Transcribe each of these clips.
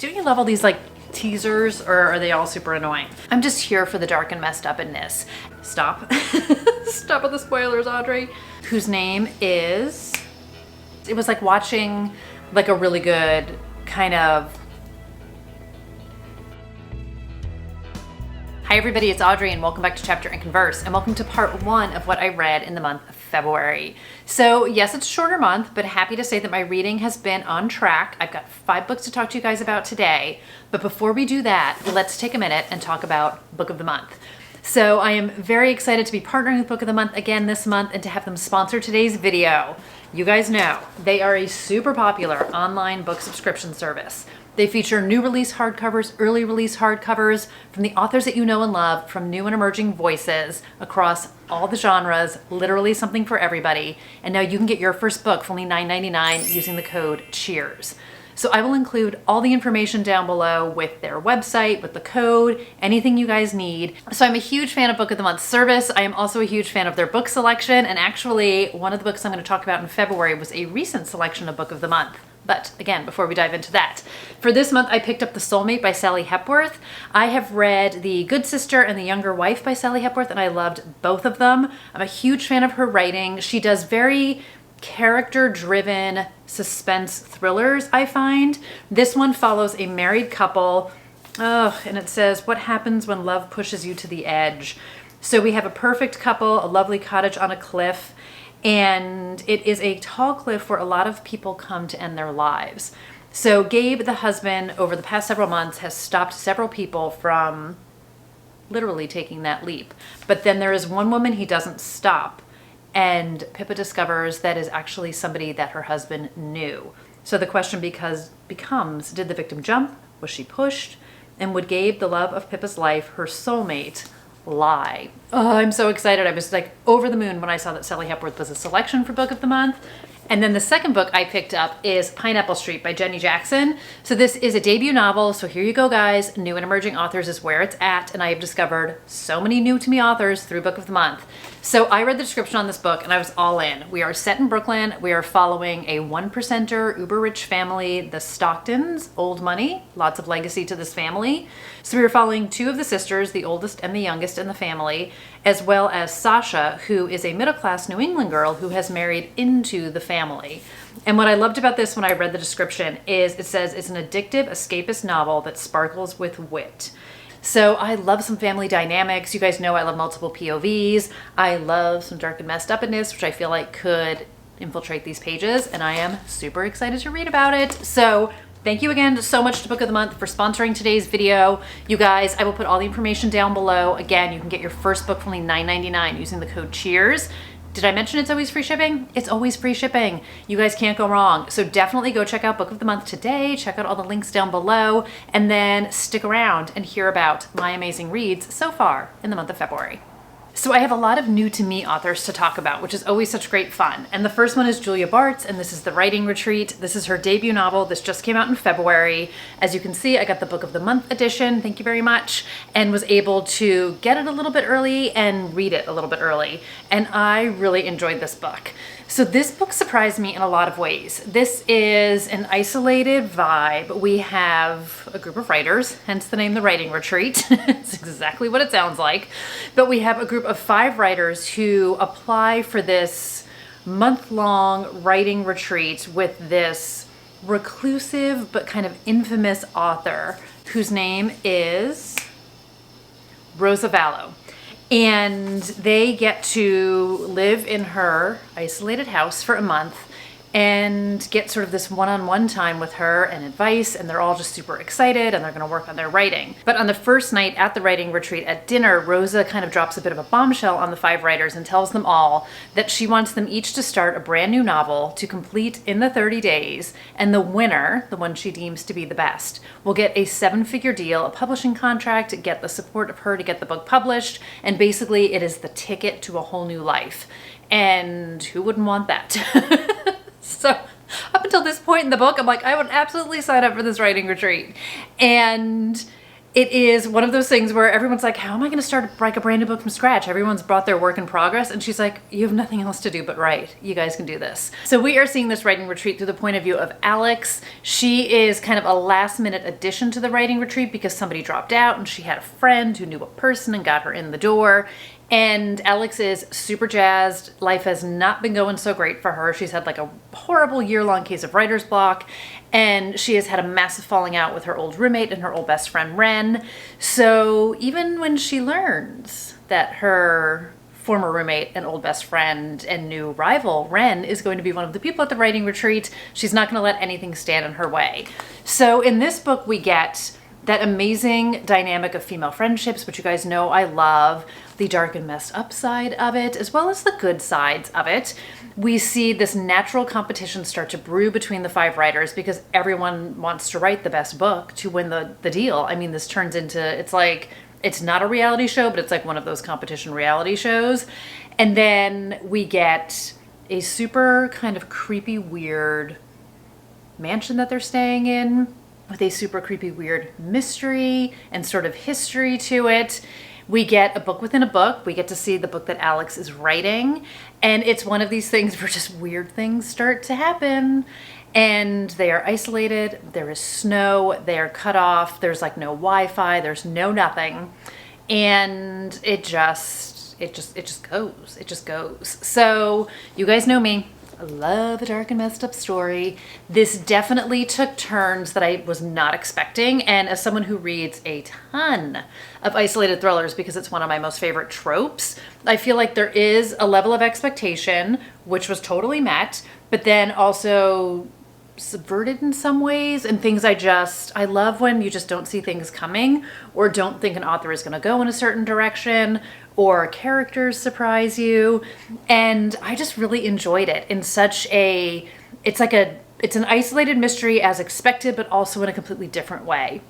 Don't you love all these like teasers, or are they all super annoying? I'm just here for the dark and messed upness. Stop. Stop with the spoilers, Audrey. Whose name is... It was like watching like a really good kind of... Hi everybody, it's Audrey and welcome back to Chapter and Converse, and welcome to part 1 of what I read in the month of February. So yes, it's a shorter month, but happy to say that my reading has been on track. I've got 5 books to talk to you guys about today, but before we do that, let's take a minute and talk about Book of the Month. So I am very excited to be partnering with Book of the Month again this month and to have them sponsor today's video. You guys know they are a super popular online book subscription service. They feature new release hardcovers, early release hardcovers from the authors that you know and love, from new and emerging voices across all the genres, literally something for everybody. And now you can get your first book for only $9.99 using the code CHEERS. So I will include all the information down below with their website, with the code, anything you guys need. So I'm a huge fan of Book of the Month service. I am also a huge fan of their book selection. And actually, one of the books I'm going to talk about in February was a recent selection of Book of the Month. But again, before we dive into that, for this month, I picked up The Soulmate by Sally Hepworth. I have read The Good Sister and The Younger Wife by Sally Hepworth, and I loved both of them. I'm a huge fan of her writing. She does very character-driven suspense thrillers, I find. This one follows a married couple, and it says, what happens when love pushes you to the edge? So we have a perfect couple, a lovely cottage on a cliff, and it is a tall cliff where a lot of people come to end their lives. So Gabe, the husband, over the past several months has stopped several people from literally taking that leap. But then there is one woman he doesn't stop, and Pippa discovers that is actually somebody that her husband knew. So the question becomes, did the victim jump? Was she pushed? And would Gabe, the love of Pippa's life, her soulmate, lie? Oh, I'm so excited. I was like over the moon when I saw that Sally Hepworth was a selection for Book of the Month. And then the second book I picked up is Pineapple Street by Jenny Jackson. So this is a debut novel. So here you go, guys. New and emerging authors is where it's at. And I have discovered so many new to me authors through Book of the Month. So I read the description on this book and I was all in. We are set in Brooklyn. We are following a 1%er uber rich family, the Stocktons, old money, lots of legacy to this family. So we are following 2 of the sisters, the oldest and the youngest in the family, as well as Sasha, who is a middle-class New England girl who has married into the family. And what I loved about this when I read the description is it says it's an addictive, escapist novel that sparkles with wit. So I love some family dynamics. You guys know I love multiple POVs. I love some dark and messed upness, which I feel like could infiltrate these pages, and I am super excited to read about it. So thank you again so much to Book of the Month for sponsoring today's video. You guys, I will put all the information down below. Again, you can get your first book for only $9.99 using the code CHEERS. Did I mention it's always free shipping? It's always free shipping. You guys can't go wrong. So definitely go check out Book of the Month today. Check out all the links down below, and then stick around and hear about my amazing reads so far in the month of February. So I have a lot of new to me authors to talk about, which is always such great fun. And the first one is Julia Bartz, and this is The Writing Retreat. This is her debut novel. This just came out in February. As you can see, I got the Book of the Month edition, thank you very much, and was able to get it a little bit early and read it a little bit early. And I really enjoyed this book. So this book surprised me in a lot of ways. This is an isolated vibe. We have a group of writers, hence the name The Writing Retreat. It's exactly what it sounds like. But we have a group of 5 writers who apply for this month-long writing retreat with this reclusive but kind of infamous author whose name is Rosa Vallow. And they get to live in her isolated house for a month and get sort of this one-on-one time with her and advice, and they're all just super excited and they're gonna work on their writing. But on the first night at the writing retreat at dinner, Rosa kind of drops a bit of a bombshell on the 5 writers and tells them all that she wants them each to start a brand new novel to complete in the 30 days, and the winner, the one she deems to be the best, will get a 7-figure deal, a publishing contract, get the support of her to get the book published, and basically it is the ticket to a whole new life. And who wouldn't want that? So up until this point in the book, I'm like, I would absolutely sign up for this writing retreat. And it is one of those things where everyone's like, how am I going to start like a brand new book from scratch? Everyone's brought their work in progress. And she's like, you have nothing else to do but write. You guys can do this. So we are seeing this writing retreat through the point of view of Alex. She is kind of a last minute addition to the writing retreat because somebody dropped out and she had a friend who knew a person and got her in the door. And Alex is super jazzed. Life has not been going so great for her. She's had like a horrible year-long case of writer's block, and she has had a massive falling out with her old roommate and her old best friend, Ren. So even when she learns that her former roommate and old best friend and new rival, Ren, is going to be one of the people at the writing retreat, she's not going to let anything stand in her way. So in this book, we get that amazing dynamic of female friendships, which you guys know I love, the dark and messed up side of it, as well as the good sides of it. We see this natural competition start to brew between the 5 writers because everyone wants to write the best book to win the deal. I mean, this turns into, it's like, it's not a reality show, but it's like one of those competition reality shows. And then we get a super kind of creepy, weird mansion that they're staying in, with a super creepy, weird mystery and sort of history to it. We get a book within a book. We get to see the book that Alex is writing. And it's one of these things where just weird things start to happen. And they are isolated. There is snow. They are cut off. There's like no Wi-Fi. There's no nothing. And it just goes. It just goes. So you guys know me. I love a dark and messed up story. This definitely took turns that I was not expecting. And as someone who reads a ton of isolated thrillers because it's one of my most favorite tropes, I feel like there is a level of expectation, which was totally met, but then also subverted in some ways, and things I love when you just don't see things coming or don't think an author is going to go in a certain direction or characters surprise you. And I just really enjoyed it in such a, it's an isolated mystery as expected, but also in a completely different way.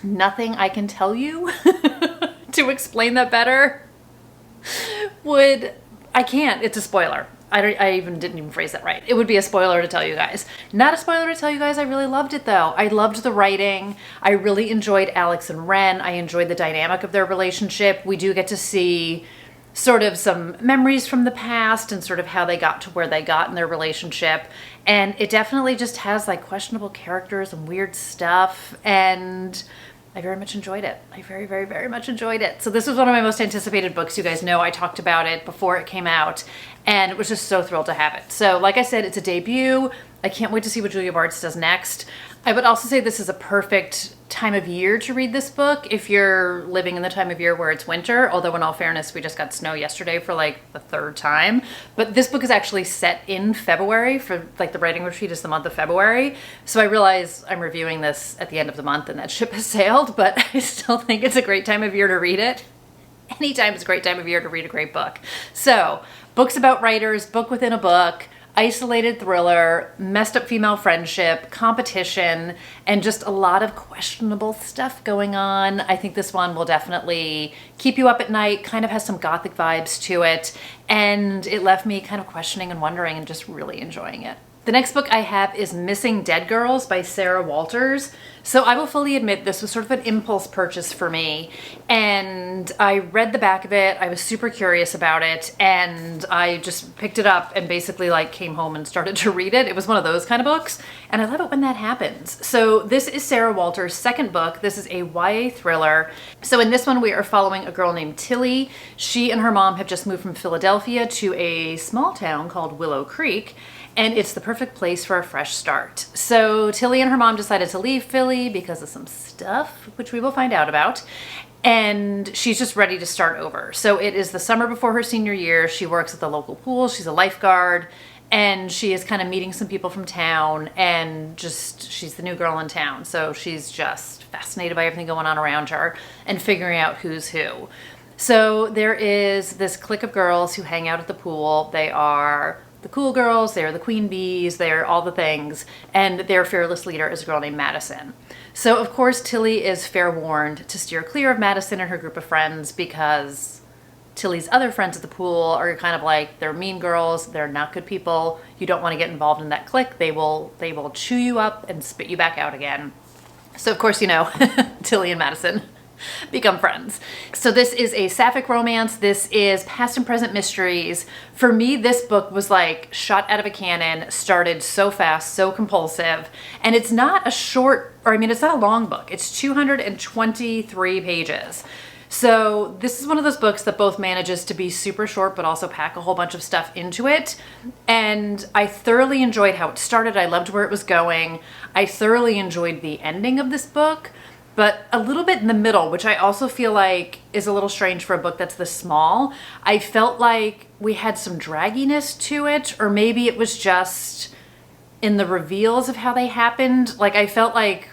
Nothing I can tell you to explain that better I can't, it's a spoiler. I even didn't even phrase that right. It would be a spoiler to tell you guys. Not a spoiler to tell you guys I really loved it though. I loved the writing. I really enjoyed Alex and Ren. I enjoyed the dynamic of their relationship. We do get to see sort of some memories from the past and sort of how they got to where they got in their relationship. And it definitely just has like questionable characters and weird stuff. And I very much enjoyed it. I very, very, very much enjoyed it. So this was one of my most anticipated books. You guys know I talked about it before it came out and was just so thrilled to have it. So like I said, it's a debut. I can't wait to see what Julia Bartz does next. I would also say this is a perfect time of year to read this book if you're living in the time of year where it's winter, although in all fairness, we just got snow yesterday for like the 3rd time. But this book is actually set in February, for like the writing retreat is the month of February. So I realize I'm reviewing this at the end of the month and that ship has sailed, but I still think it's a great time of year to read it. Anytime is a great time of year to read a great book. So books about writers, book within a book, isolated thriller, messed up female friendship, competition, and just a lot of questionable stuff going on. I think this one will definitely keep you up at night, kind of has some gothic vibes to it, and it left me kind of questioning and wondering and just really enjoying it. The next book I have is Missing Dead Girls by Sara Walters. So I will fully admit this was sort of an impulse purchase for me, and I read the back of it. I was super curious about it, and I just picked it up and basically like came home and started to read it. It was one of those kind of books, and I love it when that happens. So this is Sara Walters' second book. This is a YA thriller. So in this one we are following a girl named Tilly. She and her mom have just moved from Philadelphia to a small town called Willow Creek, and it's the perfect place for a fresh start. So Tilly and her mom decided to leave Philly because of some stuff, which we will find out about. And she's just ready to start over. So it is the summer before her senior year. She works at the local pool. She's a lifeguard. And she is kind of meeting some people from town, and just, she's the new girl in town. So she's just fascinated by everything going on around her and figuring out who's who. So there is this clique of girls who hang out at the pool. They are the cool girls, they are the queen bees, they are all the things, and their fearless leader is a girl named Madison. So of course Tilly is fair warned to steer clear of Madison and her group of friends because Tilly's other friends at the pool are kind of like, they're mean girls, they're not good people, you don't want to get involved in that clique, they will chew you up and spit you back out again. So of course, you know, Tilly and Madison become friends. So this is a sapphic romance. This is past and present mysteries. For me, this book was like shot out of a cannon, started so fast, so compulsive. And it's not a short, or I mean, it's not a long book. It's 223 pages. So this is one of those books that both manages to be super short, but also pack a whole bunch of stuff into it. And I thoroughly enjoyed how it started. I loved where it was going. I thoroughly enjoyed the ending of this book, but a little bit in the middle, which I also feel like is a little strange for a book that's this small. I felt like we had some dragginess to it, or maybe it was just in the reveals of how they happened. Like I felt like,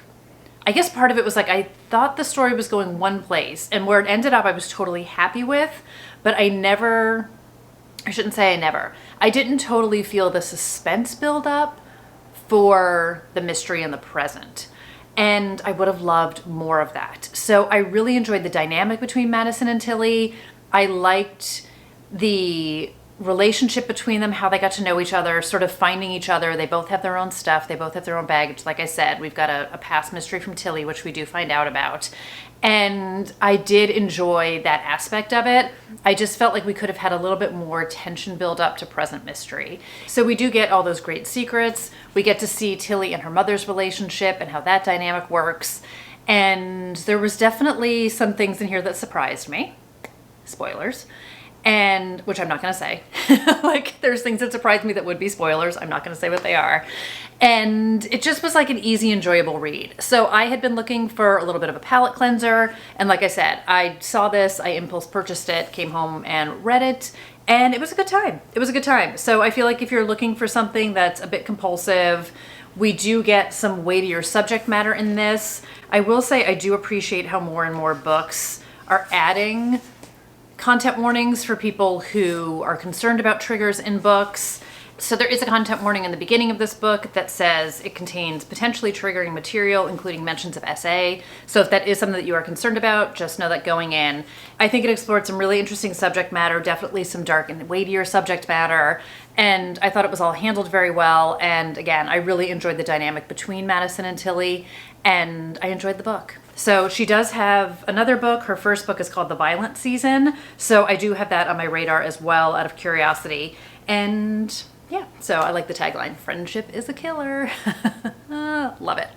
I guess part of it was like, I thought the story was going one place, and where it ended up I was totally happy with, but I didn't totally feel the suspense build up for the mystery in the present. And I would have loved more of that. So I really enjoyed the dynamic between Madison and Tilly. I liked the relationship between them, how they got to know each other, sort of finding each other. They both have their own stuff. They both have their own baggage. Like I said, we've got a past mystery from Tilly, which we do find out about. And I did enjoy that aspect of it. I just felt like we could have had a little bit more tension build up to present mystery. So we do get all those great secrets. We get to see Tilly and her mother's relationship and how that dynamic works. And there was definitely some things in here that surprised me. Spoilers. And which I'm not going to say. Like there's things that surprised me that would be spoilers. I'm not going to say what they are. And it just was like an easy, enjoyable read. So I had been looking for a little bit of a palate cleanser. And like I said, I saw this, I impulse purchased it, came home and read it. And it was a good time. It was a good time. So I feel like if you're looking for something that's a bit compulsive, we do get some weightier subject matter in this. I will say I do appreciate how more and more books are adding content warnings for people who are concerned about triggers in books. So there is a content warning in the beginning of this book that says it contains potentially triggering material, including mentions of SA. So if that is something that you are concerned about, just know that going in. I think it explored some really interesting subject matter, definitely some dark and weightier subject matter. And I thought it was all handled very well. And again, I really enjoyed the dynamic between Madison and Tilly, and I enjoyed the book. So she does have another book. Her first book is called The Violent Season. So I do have that on my radar as well out of curiosity. And yeah, so I like the tagline, "Friendship is a killer." Love it.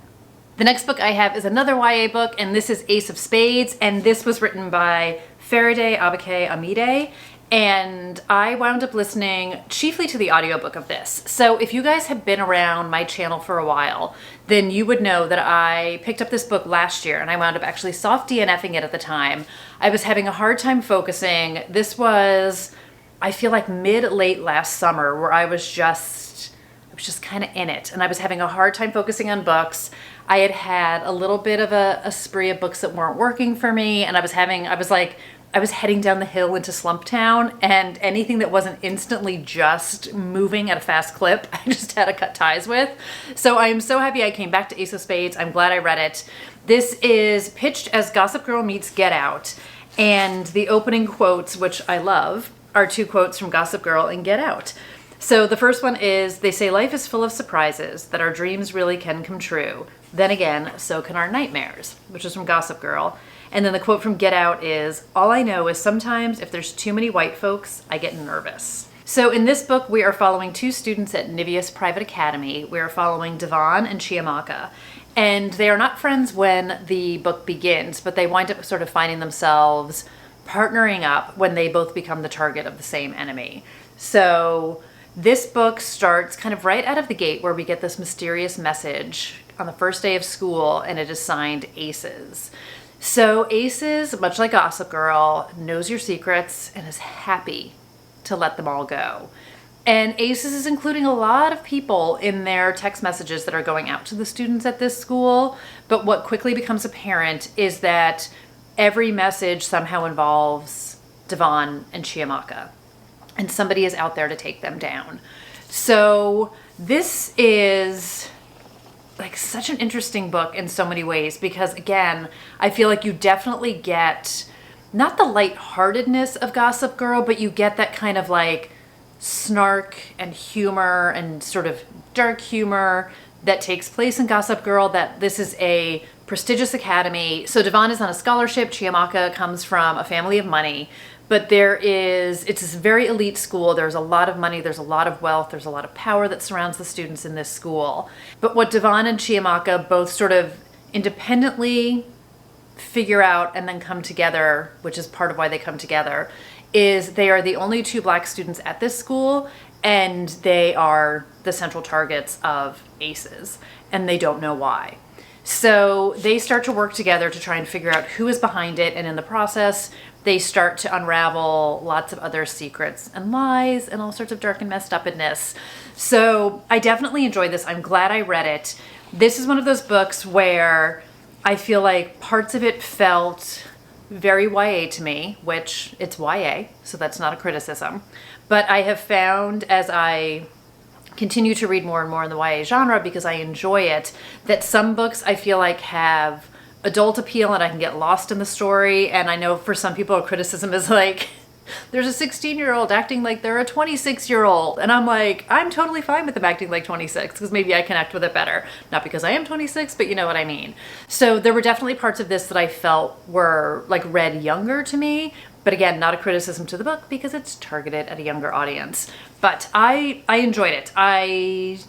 The next book I have is another YA book, and this is Ace of Spades. And this was written by Faridah Àbíké-Íyímídé. And I wound up listening chiefly to the audiobook of this. So if you guys have been around my channel for a while, then you would know that I picked up this book last year and I wound up actually soft DNFing it at the time. I was having a hard time focusing. This was, I feel like mid-late last summer, where I was just kind of in it, and I was having a hard time focusing on books. I had had a little bit of a spree of books that weren't working for me, and I was heading down the hill into Slump Town, and anything that wasn't instantly just moving at a fast clip, I just had to cut ties with. So I am so happy I came back to Ace of Spades. I'm glad I read it. This is pitched as Gossip Girl meets Get Out, and the opening quotes, which I love, are two quotes from Gossip Girl and Get Out. So the first one is, "They say life is full of surprises, that our dreams really can come true. Then again, so can our nightmares," which is from Gossip Girl. And then the quote from Get Out is, "All I know is sometimes if there's too many white folks, I get nervous." So in this book, we are following two students at Niveus Private Academy. We are following Devon and Chiamaka. And they are not friends when the book begins, but they wind up sort of finding themselves partnering up when they both become the target of the same enemy. So this book starts kind of right out of the gate, where we get this mysterious message on the first day of school, and it is signed Aces. So Aces, much like Gossip Girl, knows your secrets and is happy to let them all go. And Aces is including a lot of people in their text messages that are going out to the students at this school. But what quickly becomes apparent is that every message somehow involves Devon and Chiamaka, and somebody is out there to take them down. So this is like such an interesting book in so many ways, because again, I feel like you definitely get not the lightheartedness of Gossip Girl, but you get that kind of like snark and humor and sort of dark humor that takes place in Gossip Girl, that this is a prestigious academy. So Devon is on a scholarship. Chiamaka comes from a family of money, but it's this very elite school. There's a lot of money, there's a lot of wealth, there's a lot of power that surrounds the students in this school. But what Devon and Chiamaka both sort of independently figure out and then come together, which is part of why they come together, is they are the only two black students at this school, and they are the central targets of ACEs, and they don't know why. So they start to work together to try and figure out who is behind it, and in the process, they start to unravel lots of other secrets and lies and all sorts of dark and messed upness. So I definitely enjoyed this. I'm glad I read it. This is one of those books where I feel like parts of it felt very YA to me, which it's YA, so that's not a criticism. But I have found as I continue to read more and more in the YA genre, because I enjoy it, that some books I feel like have adult appeal and I can get lost in the story. And I know for some people criticism is like, there's a 16-year-old acting like they're a 26-year-old. And I'm like, I'm totally fine with them acting like 26 because maybe I connect with it better. Not because I am 26, but you know what I mean. So there were definitely parts of this that I felt were like read younger to me. But again, not a criticism to the book because it's targeted at a younger audience. But I enjoyed it. I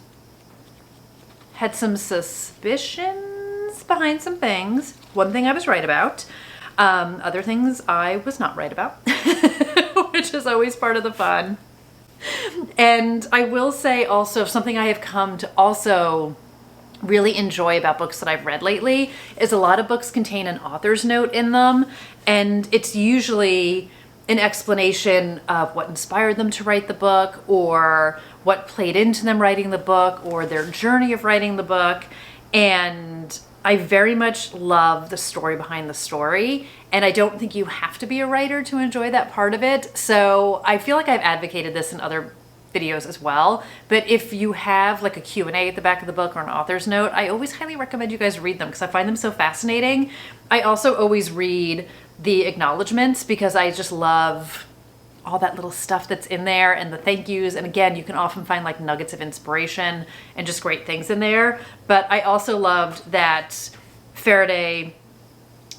had some suspicions behind some things. One thing I was right about. Other things I was not right about, which is always part of the fun. And I will say also, something I have come to also really enjoy about books that I've read lately is a lot of books contain an author's note in them, and it's usually an explanation of what inspired them to write the book, or what played into them writing the book, or their journey of writing the book. And I very much love the story behind the story, and I don't think you have to be a writer to enjoy that part of it. So I feel like I've advocated this in other videos as well, but if you have like a Q&A at the back of the book or an author's note, I always highly recommend you guys read them because I find them so fascinating. I also always read the acknowledgements because I just love all that little stuff that's in there and the thank yous. And again, you can often find like nuggets of inspiration and just great things in there. But I also loved that Faridah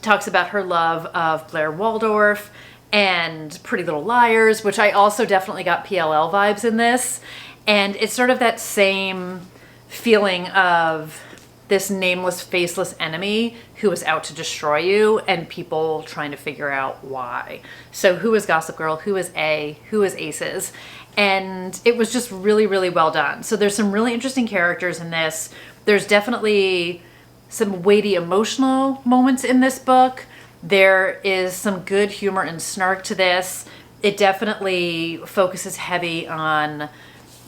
talks about her love of Blair Waldorf and Pretty Little Liars, which I also definitely got PLL vibes in this. And it's sort of that same feeling of this nameless, faceless enemy who is out to destroy you and people trying to figure out why. So who is Gossip Girl? Who is A? Who is Aces? And it was just really, really well done. So there's some really interesting characters in this. There's definitely some weighty emotional moments in this book. There is some good humor and snark to this. It definitely focuses heavy on,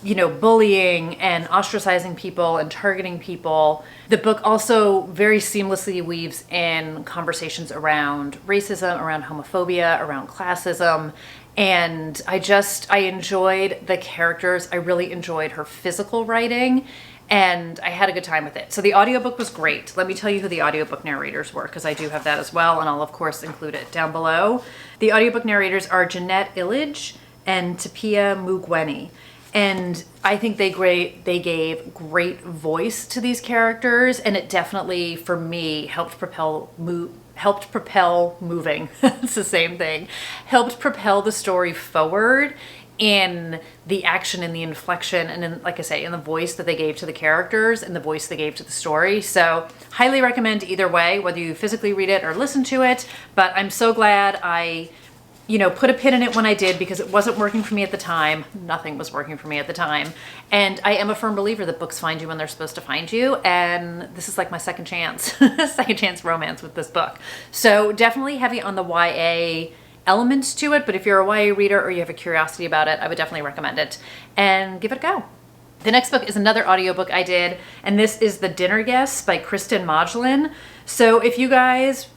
you know, bullying and ostracizing people and targeting people. The book also very seamlessly weaves in conversations around racism, around homophobia, around classism. And I enjoyed the characters. I really enjoyed her physical writing, and I had a good time with it. So the audiobook was great. Let me tell you who the audiobook narrators were, because I do have that as well, and I'll of course include it down below. The audiobook narrators are Jeanette, Illidge and Tapiwa Mugweni. And I think they gave great voice to these characters, and it definitely, for me, helped propel moving. It's the same thing. Helped propel the story forward in the action and the inflection and in, like I say, in the voice that they gave to the characters and the voice they gave to the story. So highly recommend either way, whether you physically read it or listen to it. But I'm so glad I, you know, put a pin in it when I did, because it wasn't working for me at the time. Nothing was working for me at the time. And I am a firm believer that books find you when they're supposed to find you. And this is like my second chance, second chance romance with this book. So definitely heavy on the YA elements to it. But if you're a YA reader or you have a curiosity about it, I would definitely recommend it and give it a go. The next book is another audiobook I did, and this is The Dinner Guests by Kiersten Modglin. So if you guys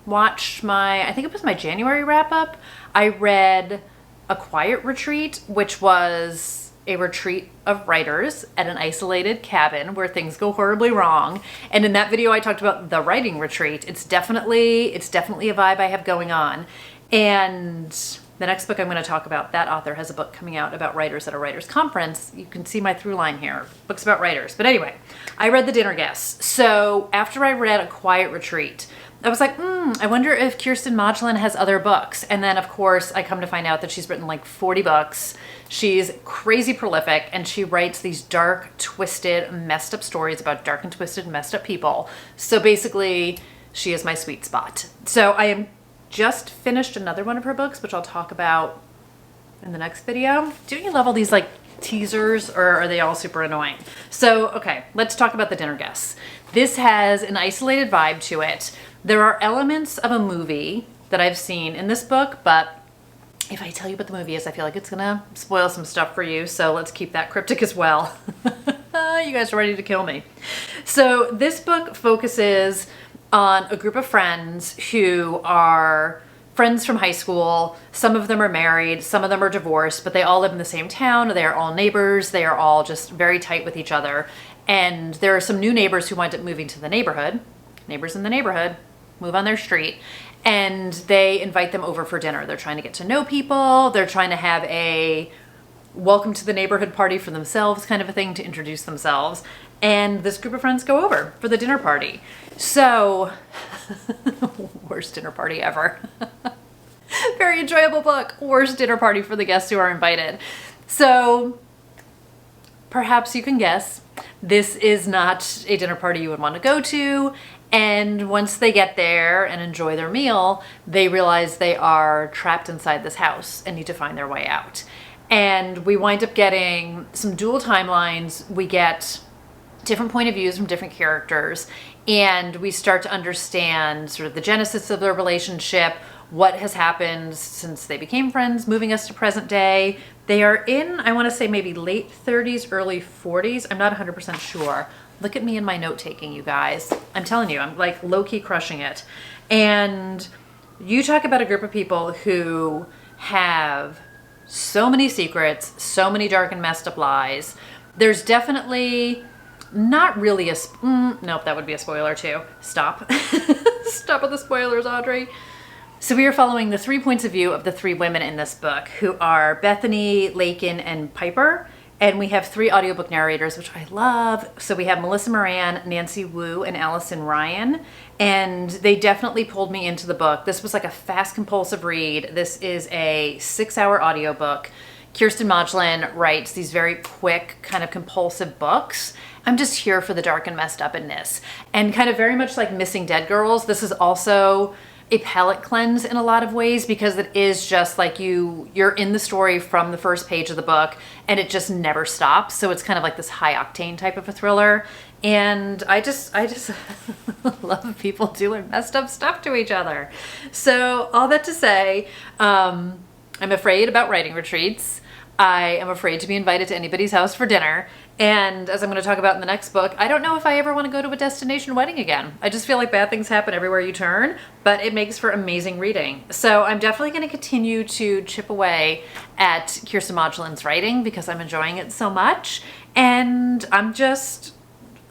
watched I think it was my January wrap up, I read A Quiet Retreat, which was a retreat of writers at an isolated cabin where things go horribly wrong. And in that video I talked about the writing retreat. It's definitely a vibe I have going on. And The next book I'm going to talk about, that author has a book coming out about writers at a writers conference. You can see my through line here, books about writers. But anyway, I read The Dinner Guests. So after I read A Quiet Retreat, I was like, I wonder if Kiersten Modglin has other books. And then of course I come to find out that she's written like 40 books. She's crazy prolific and she writes these dark, twisted, messed up stories about dark and twisted, messed up people. So basically she is my sweet spot. So I am just finished another one of her books, which I'll talk about in the next video. Do you love all these like teasers, or are they all super annoying? So, okay, let's talk about The Dinner Guests. This has an isolated vibe to it. There are elements of a movie that I've seen in this book, but if I tell you what the movie is, I feel like it's gonna spoil some stuff for you. So let's keep that cryptic as well. You guys are ready to kill me. So this book focuses on a group of friends who are friends from high school. Some of them are married, some of them are divorced, but they all live in the same town. They are all neighbors. They are all just very tight with each other. And there are some new neighbors who wind up moving to the neighborhood. Neighbors in the neighborhood move on their street and they invite them over for dinner. They're trying to get to know people. They're trying to have a welcome to the neighborhood party for themselves kind of a thing to introduce themselves. And this group of friends go over for the dinner party. So, worst dinner party ever. Very enjoyable book. Worst dinner party for the guests who are invited. So, perhaps you can guess, this is not a dinner party you would want to go to. And once they get there and enjoy their meal, they realize they are trapped inside this house and need to find their way out. And we wind up getting some dual timelines. We get different point of views from different characters, and we start to understand sort of the genesis of their relationship, what has happened since they became friends, moving us to present day. They are in, I want to say maybe late 30s, early 40s. I'm not 100% sure. Look at me in my note-taking, you guys. I'm telling you, I'm like low-key crushing it. And you talk about a group of people who have so many secrets, so many dark and messed up lies. There's definitely not really a, nope, that would be a spoiler too. Stop. Stop with the spoilers, Audrey. So we are following the 3 points of view of the 3 women in this book, who are Bethany, Lakin, and Piper. And we have 3 audiobook narrators, which I love. So we have Melissa Moran, Nancy Wu, and Allyson Ryan. And they definitely pulled me into the book. This was like a fast, compulsive read. This is a 6-hour audiobook. Kiersten Modglin writes these very quick, kind of compulsive books. I'm just here for the dark and messed upness. And kind of very much like Missing Dead Girls, this is also a palate cleanse in a lot of ways, because it is just like you're in the story from the first page of the book and it just never stops. So it's kind of like this high octane type of a thriller. And I just love people doing messed up stuff to each other. So all that to say, I'm afraid about writing retreats. I am afraid to be invited to anybody's house for dinner. And as I'm going to talk about in the next book, I don't know if I ever want to go to a destination wedding again. I just feel like bad things happen everywhere you turn, but it makes for amazing reading. So I'm definitely going to continue to chip away at Kiersten Modglin's writing because I'm enjoying it so much. And I'm just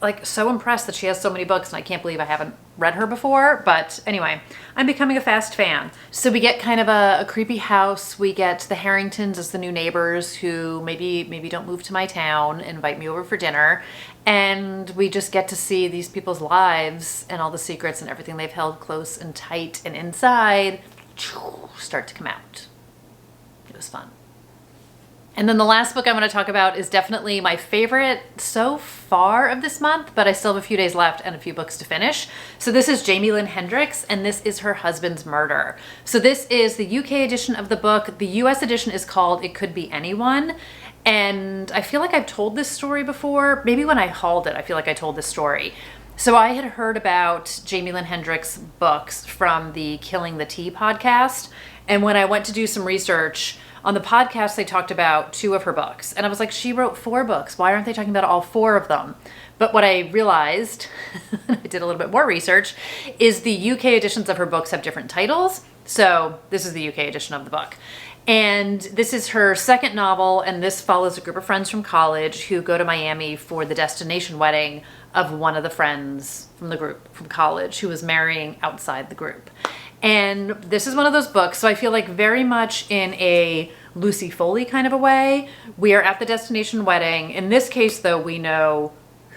like so impressed that she has so many books, and I can't believe I haven't read her before. But anyway, I'm becoming a fast fan. So we get kind of a creepy house. We get the Harringtons as the new neighbors who maybe don't move to my town, invite me over for dinner. And we just get to see these people's lives and all the secrets and everything they've held close and tight and inside start to come out. It was fun. And then the last book I'm going to talk about is definitely my favorite so far of this month, but I still have a few days left and a few books to finish. So this is Jaime Lynn Hendricks, and this is Her Husband's Murder. So this is the UK edition of the book. The US edition is called It Could Be Anyone. And I feel like I've told this story before. Maybe when I hauled it, I feel like I told this story. So I had heard about Jaime Lynn Hendricks' books from the Killing the Tea podcast. And when I went to do some research, on the podcast, they talked about 2 of her books. And I was like, she wrote 4 books. Why aren't they talking about all 4 of them? But what I realized, I did a little bit more research, is the UK editions of her books have different titles. So this is the UK edition of the book. And this is her second novel, and this follows a group of friends from college who go to Miami for the destination wedding of one of the friends from the group from college who was marrying outside the group. And this is one of those books, so I feel like very much in a Lucy Foley kind of a way. We are at the destination wedding. In this case, though, we know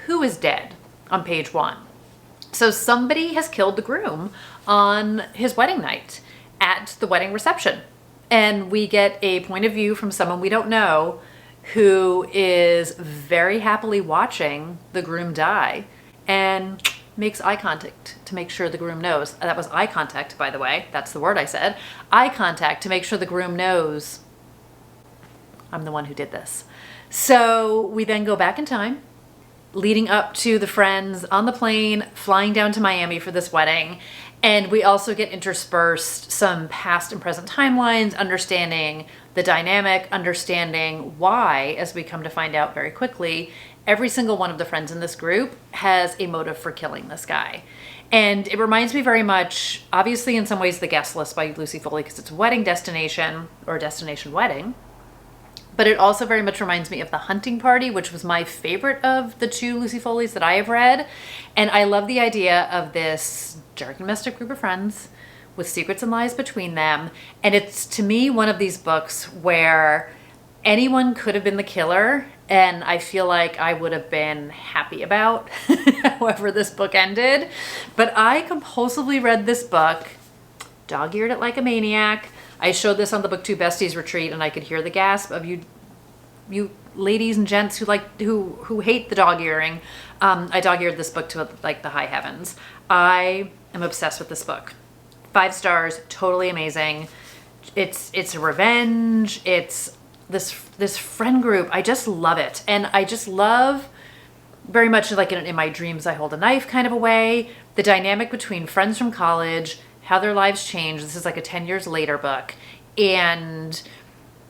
who is dead on page 1. So somebody has killed the groom on his wedding night at the wedding reception. And we get a point of view from someone we don't know who is very happily watching the groom die and makes eye contact to make sure the groom knows. That was eye contact, by the way. That's the word I said. Eye contact to make sure the groom knows I'm the one who did this. So we then go back in time, leading up to the friends on the plane, flying down to Miami for this wedding. And we also get interspersed some past and present timelines, understanding the dynamic, understanding why, as we come to find out very quickly, every single one of the friends in this group has a motive for killing this guy. And it reminds me very much, obviously in some ways, The Guest List by Lucy Foley, because it's a wedding destination, or destination wedding. But it also very much reminds me of The Hunting Party, which was my favorite of the 2 Lucy Foleys that I have read. And I love the idea of this jargon messed up group of friends with secrets and lies between them. And it's, to me, one of these books where anyone could have been the killer, and I feel like I would have been happy about however this book ended. But I compulsively read this book, dog-eared it like a maniac. I showed this on the BookTube Besties retreat, and I could hear the gasp of you ladies and gents who hate the dog earing. I dog-eared this book to like the high heavens. I am obsessed with this book. 5 stars, totally amazing. It's a revenge. It's this friend group. I just love it, and I just love very much like in my dreams I hold a knife kind of a way. The dynamic between friends from college, how their lives change. This is like a 10 years later book. And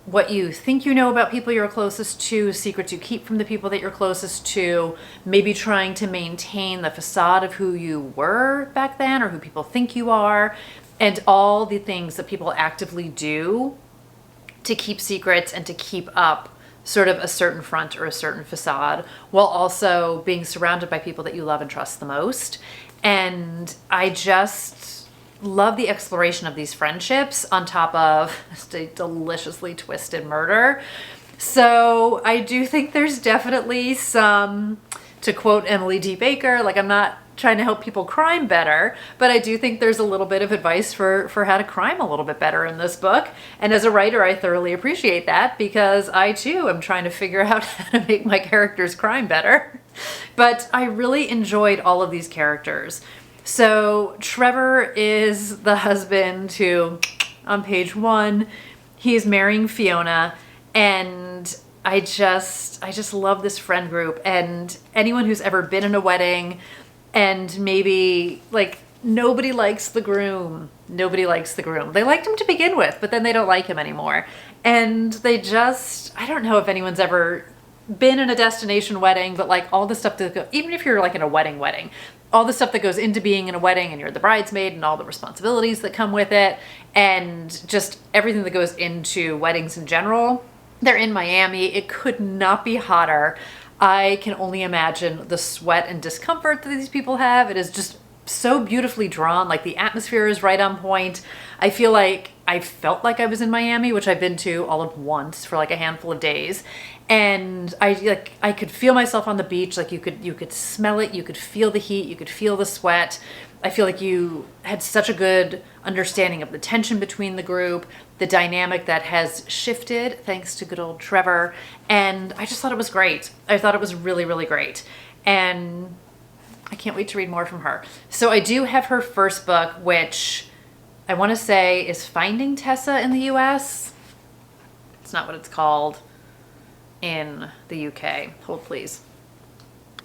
what you think you know about people you're closest to, secrets you keep from the people that you're closest to, maybe trying to maintain the facade of who you were back then or who people think you are, and all the things that people actively do to keep secrets and to keep up sort of a certain front or a certain facade, while also being surrounded by people that you love and trust the most. And I just love the exploration of these friendships on top of a deliciously twisted murder. So I do think there's definitely some, to quote Emily D. Baker, like, I'm not trying to help people crime better, but I do think there's a little bit of advice for how to crime a little bit better in this book. And as a writer, I thoroughly appreciate that, because I too am trying to figure out how to make my characters crime better. But I really enjoyed all of these characters. So Trevor is the husband who, on page 1, he's marrying Fiona, and I just love this friend group. And anyone who's ever been in a wedding, and maybe like nobody likes the groom. Nobody likes the groom. They liked him to begin with, but then they don't like him anymore. And they just, I don't know if anyone's ever been in a destination wedding, but like all the stuff that go, even if you're like in a wedding, all the stuff that goes into being in a wedding, and you're the bridesmaid, and all the responsibilities that come with it, and just everything that goes into weddings in general. They're in Miami. It could not be hotter. I can only imagine the sweat and discomfort that these people have. It is just so beautifully drawn. Like, the atmosphere is right on point. I feel like I felt like I was in Miami, which I've been to all at once for like a handful of days. And I could feel myself on the beach. Like, you could smell it, you could feel the heat, you could feel the sweat. I feel like you had such a good understanding of the tension between the group, the dynamic that has shifted thanks to good old Trevor. And I just thought it was great. I thought it was really, really great. And I can't wait to read more from her. So I do have her first book, which I want to say is Finding Tessa in the US. It's not what it's called in the UK. Hold please.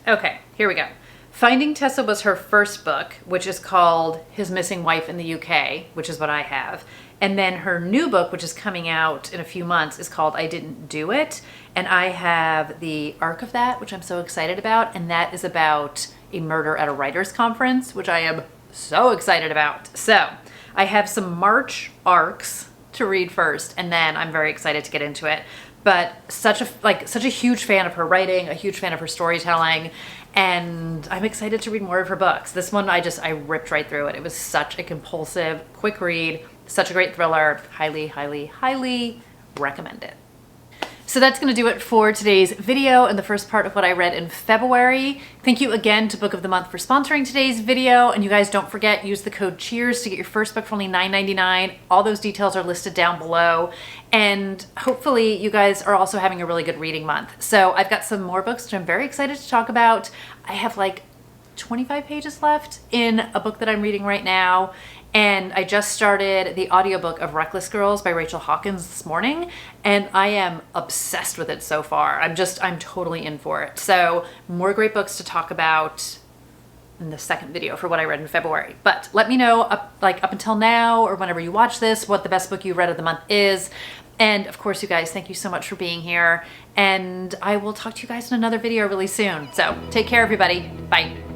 Okay, here we go. Finding Tessa was her first book, which is called His Missing Wife in the UK, which is what I have. And then her new book, which is coming out in a few months, is called I Didn't Do It. And I have the arc of that, which I'm so excited about. And that is about a murder at a writer's conference, which I am so excited about. So I have some March arcs to read first, and then I'm very excited to get into it. But such a huge fan of her writing, a huge fan of her storytelling, and I'm excited to read more of her books. This one, I ripped right through it. It was such a compulsive, quick read, such a great thriller. Highly, highly, highly recommend it. So that's going to do it for today's video and the first part of what I read in February. Thank you again to Book of the Month for sponsoring today's video. And you guys don't forget, use the code CHEERS to get your first book for only $9.99. All those details are listed down below. And hopefully you guys are also having a really good reading month. So I've got some more books that I'm very excited to talk about. I have like 25 pages left in a book that I'm reading right now. And I just started the audiobook of Reckless Girls by Rachel Hawkins this morning, and I am obsessed with it so far. I'm totally in for it. So more great books to talk about in the second video for what I read in February. But let me know up until now or whenever you watch this, what the best book you read of the month is. And of course, you guys, thank you so much for being here. And I will talk to you guys in another video really soon. So take care, everybody. Bye.